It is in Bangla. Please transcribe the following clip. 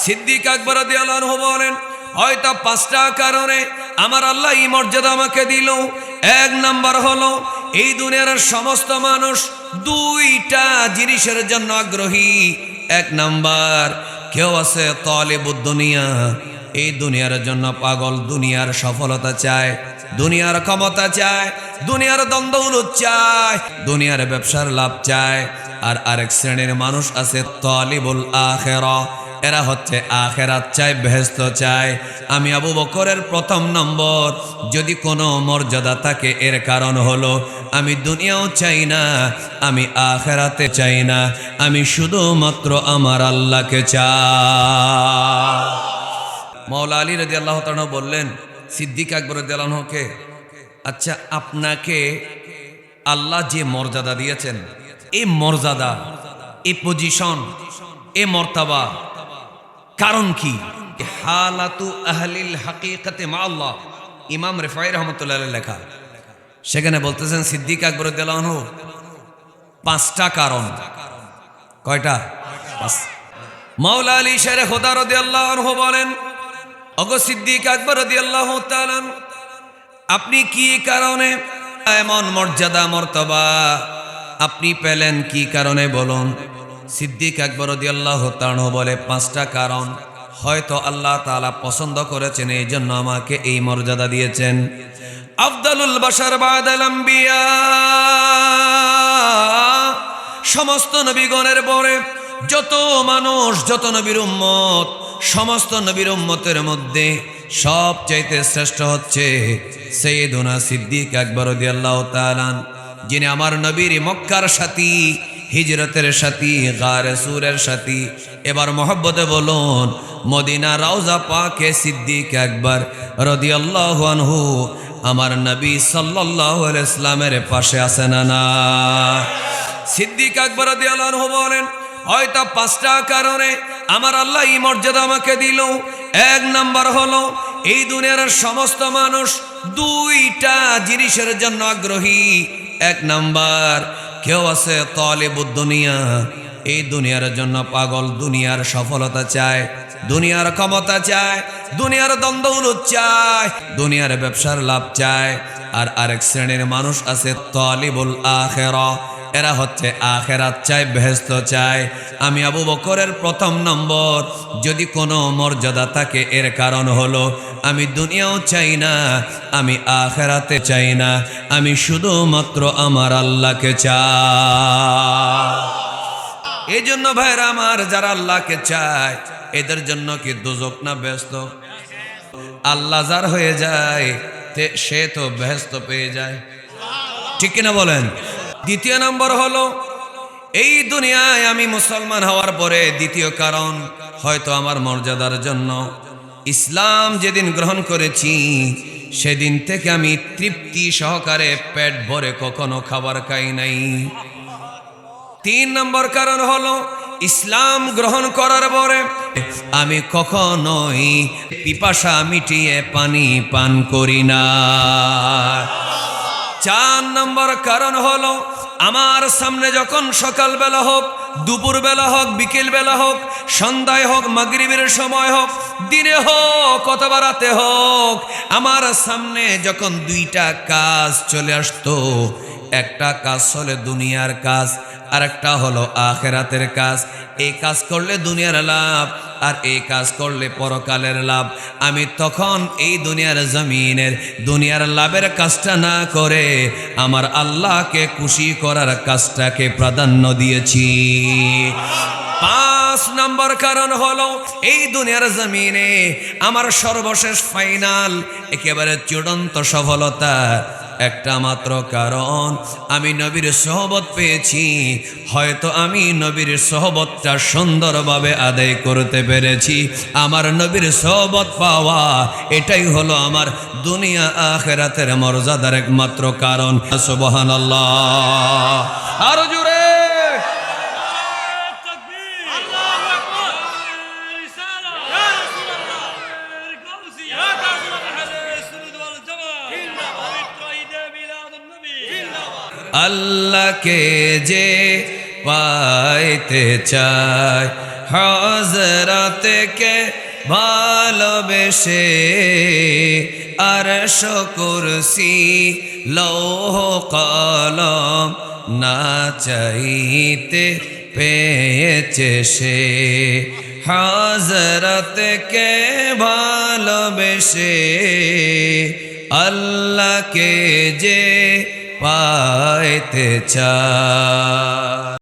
সিদ্দিক আকবর রাদিয়াল্লাহু আনহু বলেন, হয়তো 5টা কারণে আমার আল্লাহ এই মর্যাদা আমাকে দিল। এক নাম্বার হলো, এই দুনিয়ার সমস্ত মানুষ 2টা জিনিসের জন্য আগ্রহী। এক নাম্বার, কেউ আছে তালিবুদ দুনিয়া, এই দুনিয়ার জন্য পাগল, দুনিয়ার সফলতা চায়, দুনিয়ার ক্ষমতা চায়, দুনিয়ার দ্বন্দ্বউলুত চায়, দুনিয়ার ব্যবসার লাভ চায়। আর আরেক শ্রেণীর মানুষ আছে তালিবুল আখিরা, এরা হচ্ছে আখিরাত চায়, বেহেশত চায়। আমি আবু বকরের 1 নম্বর, যদি কোনো মর্যাদা থাকে এর কারণ হলো আমি দুনিয়াও চাই না, আমি আখিরাতে চাই না, আমি শুধুমাত্র আমার আল্লাহকে চাই। মাওলা আলী রাদিয়াল্লাহু তাআলা বললেন সিদ্দিক আকবর রাদিয়াল্লাহু আনহুকে, আচ্ছা আপনাকে আল্লাহ যে মর্যাদা দিয়েছেন, এই মর্যাদা, এই পজিশন, এই মর্তাবা কারণ কি? হালাতু আহলিল হাকিকাতে মা আল্লাহ, ইমাম রিফাই রাহমাতুল্লাহ আলাইহি লেখা। সেখানে বলতেছেন সিদ্দিক আকবর রাদিয়াল্লাহু আনহু 5টা কারণ। কয়টা? 5। মাওলা আলী শেরে খোদা রাদিয়াল্লাহু আনহু বলেন, ওগো সিদ্দিক আকবর রাদিয়াল্লাহু তাআলা, আপনি কি কারণে এমন মর্যাদা মর্তবা আপনি পেলেন, কি কারণে বলুন? সিদ্দিক আকবর রাদিয়াল্লাহু তাআলা বলে 5টা কারণ। হয়তো আল্লাহ তাআলা পছন্দ করেছেন, এই জন্য আমাকে এই মর্যাদা দিয়েছেন। আফদালুল বাশার বাদাল আম্বিয়া, সমস্ত নবীগণের পরে যত মানুষ, যত নবীর উম্মত, সমস্ত নবীর উম্মতের মধ্যে সবচাইতে শ্রেষ্ঠ হচ্ছে সাইয়েদুনা সিদ্দিক আকবর রাদিয়াল্লাহু তাআলা, যিনি আমার নবীর মক্কার সাথী, হিজরতের সাথী, গারে সুরের সাথী। এবার মহব্বতে বলুন, মদিনা রওজা পাকে সিদ্দিক আকবর রাদিয়াল্লাহু আনহু আমার নবী সাল্লাল্লাহু আলাইহি সাল্লামের পাশে আছেন না? সিদ্দিক আকবর রাদিয়াল্লাহু আনহু বলেন, হয়তো 5টা কারণে আমার আল্লাহ এই মর্যাদা আমাকে দিল। এক নাম্বার হলো, এই দুনিয়ার সমস্ত মানুষ 2টা জিনিসের জন্য আগ্রহী। এক নাম্বার, কেউ আছে তালিবুদ দুনিয়া, এই দুনিয়ার জন্য পাগল, দুনিয়ার সফলতা চায়, দুনিয়ার ক্ষমতা চায়, দুনিয়ার দ্বন্দ্বউলুত চায়, দুনিয়ার ব্যবসার লাভ চায়। আর আরেক শ্রেণীর মানুষ আছে তালিবুল আখিরা, এরা হচ্ছে আখিরাত চায়, বেহেশত চায়। আমি আবু বকরের 1 নম্বর, যদি কোনো মর্যাদা থাকে এর কারণ হলো আমি দুনিয়াও চাই না, আমি আখিরাতে চাই না, আমি শুধুমাত্র আমার আল্লাহকে চাই। এই জন্য ভাইরা আমার, যারা আল্লাহকে চায় এদের জন্য কি দোজখ না বেহেশত? আল্লাহ যার হয়ে যায় সে তো বেহেশত পেয়ে যায়, ঠিক কিনা বলেন? দ্বিতীয় নম্বর হলো, এই দুনিয়ায় আমি মুসলমান হওয়ার পরে দ্বিতীয় কারণ, হয়তো আমার মর্যাদার জন্য ইসলাম যেদিন গ্রহণ করেছি সেদিন থেকে আমি তৃপ্তি সহকারে পেট ভরে কখনো খাবার খাই নাই। 3 নম্বর কারণ হলো, ইসলাম গ্রহণ করার পরে আমি কখনোই পিপাসা মিটিয়ে পানি পান করি না। 4 নম্বর কারণ হলো, আমার সামনে যখন সকালবেলা হোক, দুপুরবেলা হোক, বিকেল বেলা হোক, সন্ধ্যায় হোক, মাগরিবের সময় হোক, দিনে হোক অথবা রাতে হোক, আমার সামনে যখন 2টা কাজ চলে আসতো, একটা কাজ হলো দুনিয়ার কাজ, আর একটা হলো আখিরাতের কাজ। এই কাজ করলে দুনিয়ার লাভ, আর এই কাজ করলে পরকালের লাভ। আমি তখন এই দুনিয়ার জমিনের দুনিয়ার লাভের কাজটা না করে আমার আল্লাহকে খুশি করার কাজটাকে প্রাধান্য দিয়েছি। 5 নম্বর কারণ হলো, এই দুনিয়ার জমিনে আমার সর্বশেষ ফাইনাল, একেবারে চূড়ান্ত সফলতা একটা মাত্র কারণ, আমি নবীর সোহবত পেয়েছি। হয়তো আমি নবীর সোহবতটা সুন্দরভাবে আদায় করতে পেরেছি। আমার নবীর সোহবত পাওয়া এটাই হলো আমার দুনিয়া আখিরাতের মর্যাদার একমাত্র কারণ। সুবহানাল্লাহ, আরো জোরে। আল্লাহকে যে পাইতে চায়, হযরতকে ভালোবেসে আরশ কুরসি লৌহ কলম না চাইতে পেয়েছে সে হযরতকে ভালোবেসে আল্লাহকে যে পাইতে চায়।